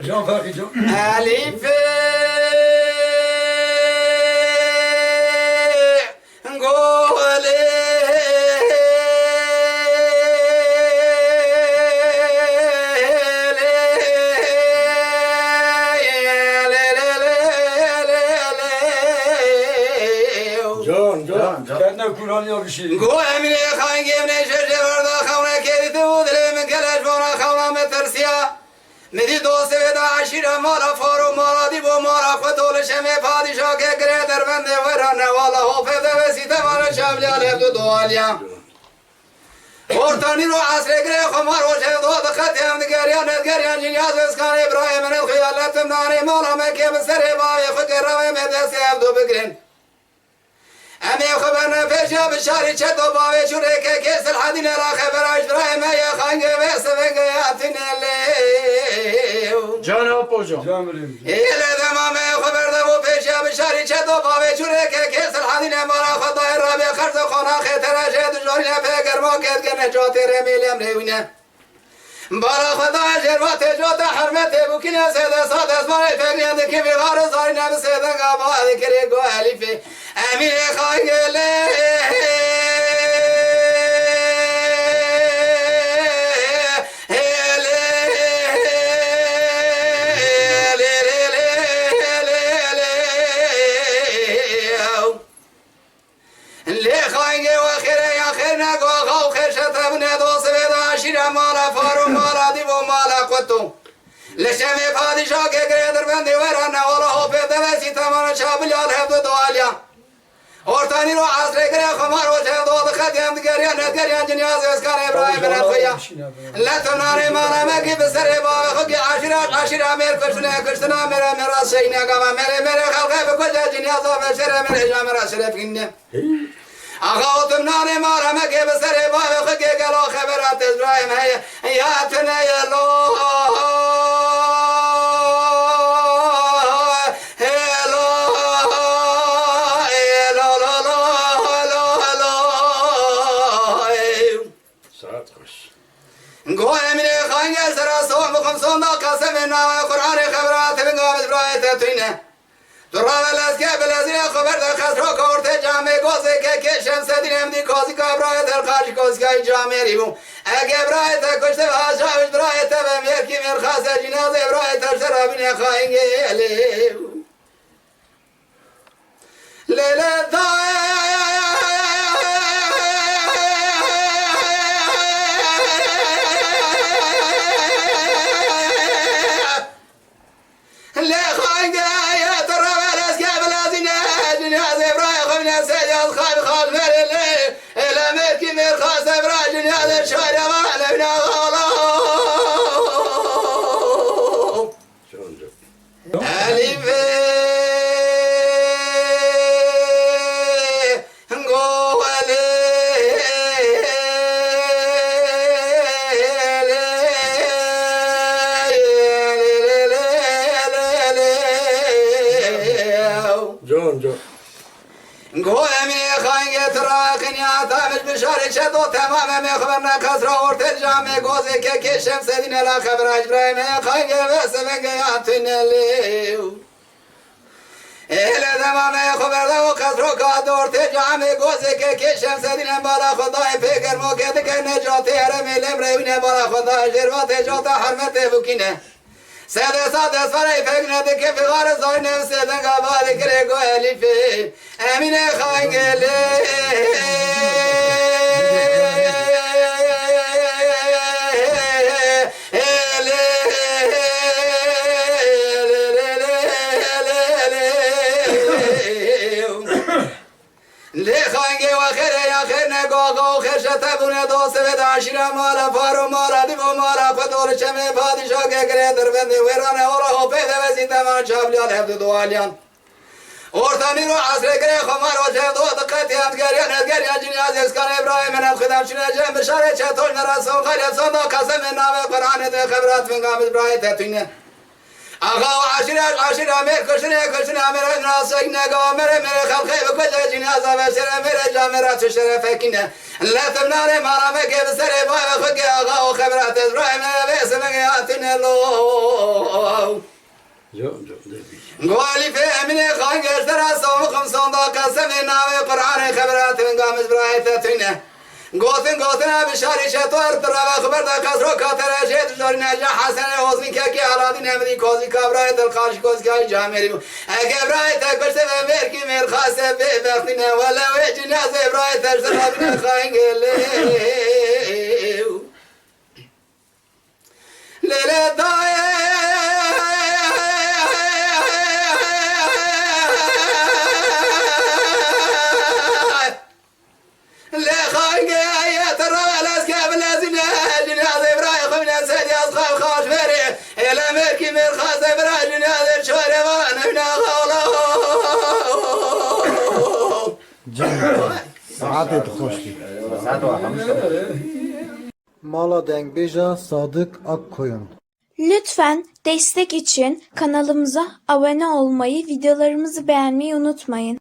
Can farkı can. Elif gole Can. Kendine kullanıyor bir şey. Go emine khan gemne şerce varda khavna kerite udle min kalaş vona khavna metersiya Medi dost ve da aşira mala faru mala di bu mala fatol şeme padişah ke gre derbende verane valla hofede ve site mala şavli alevdu doğalya Ortani ro asre gre khamar o şev do da khatem geryan jinyaz eskan İbrahim'in el khiyalatim nani mala mekke besere bavi fikir ve medese evdu bigrin أمي خبرنا فيشا بشاري شتو باوي شوريك كيس الحدين لا خبر أجراه ما يخانق بيسفق ياتنا الليل Can hocam. Can vereyim. إلى ذا ما خبر ذا فيشا بشاري شتو باوي شوريك كيس الحدين مرا خطا الرابع خرز خنا خطر جد جورنا فقر موكد كنا جوتي رميل أمريونا بارا خدا جروات جوت حرمت بوكنا سيدا صاد اسماء فقر عندك في غار صارنا بسيدا قابا ذكري قوالي في أمين خايلة اللي خايني وخير يا خيرنا قو خير شتبنا دوس بيدا شيرا مالا فارو مالا ديبو مالا قطو لشمي پادشاه के ग्रेदर बंदे वराना वाला हो पे दवे सीता माना शाबिल यार है दो आलिया और तानी रो आसरे करे खमार हो जाए दो खदिम गरिया न गरिया जनियाज इसकाने इब्राहिम बन खया لا تناري माना मैं की बसरे बाग खगी आशिरा मेर कृष्णा मेरा सैना का मेरे खलके को जनियाज बसरे मेरे जा मेरा शरीफ किन्ने أخوتم ناري مارا مكي بسري باوي خقي قالوا خبرات إبراهيم هي يا تنيلو Saat kaç? قوي من خانق سراسوم وخمسون دقيقة سمعنا قرآن خبرات من قام إبراهيم تتوينه ترى الأسكاب الذين خبرت خسروا كورت جامع قوسي كشم سدين أمدي قوسي كبراية الخارج قوسي كاي جامع ريبو أكبراية كشت واشاوش براية بمير كي من خاصة جنازة براية الشرابين خاين يليو ليلة ألف Can. قوي من خاينة تراكن يا تامج بشاري شدو تمام من خبرنا كسرة ورتل جامع قوزي كي شمس دين لا خبر أجبري من خاينة بس من قياتن الليو إلى تمام خبر ذا كسرة كادور تجامع قوزي كي شمس دين بالا خداي فكر موكد كنجاتي هرمي الامري من بالا خداي جروات جوتا حرمته بكينه سادة فرای فکر ندکه فقار زاین سدن قبال کره گوهلی فی امین خانگله لخانگه و خیره یا خیر نگاه و خیر شتبونه دوست و داشیره مالا فارو مالا دیو مالا فتور چمه پادشاه که گره در بنده ویرانه اولا و پیده و سیده من شابلیان هفت دوالیان ارتانی رو عصر گره خمار و چه دو دقیقی هم گریان ادگریان جنیاز اسکان ابراهیم من خدم شنه جم بشاره چطور نرسون خیلی صدا قسم نام قرآن ده خبرات من قام ابراهیم تطوینه آقا عشیره میر کشنه میر ناسک نگاه میر خلقه بکل جنازه و سر میر جامرات شرفه کنه لا تمنعني ما رمك بسري باي وخك آغا وخبرات إزرايم باسمك ياتنا الله Can can de bir. قولي في أمني خانق اشترى صومكم صندوق سمي ناوي قرآن خبرات من قام إزرايم تاتنا قوتن بشاري شطور ترى خبر دا كسرو كاتر شيت جوري نجا حسن حسني كي علادي نمدي كوزي كبراي القاش كوزي كاي جامري اكبراي تكبر سبر كي مر خاصه بختنا ولا وجنا زبراي تشربنا خاينجل ليله داي لا خاينج يا ترى الاسكاب الذين جناز ابراهيم من سيدي اصحاب خاش مري الى مركي من خاص ابراهيم جناز الشوارع وانا من Saat hoştu. Mala Dengbeja Sadık Akkoyun. Lütfen destek için kanalımıza abone olmayı, videolarımızı beğenmeyi unutmayın.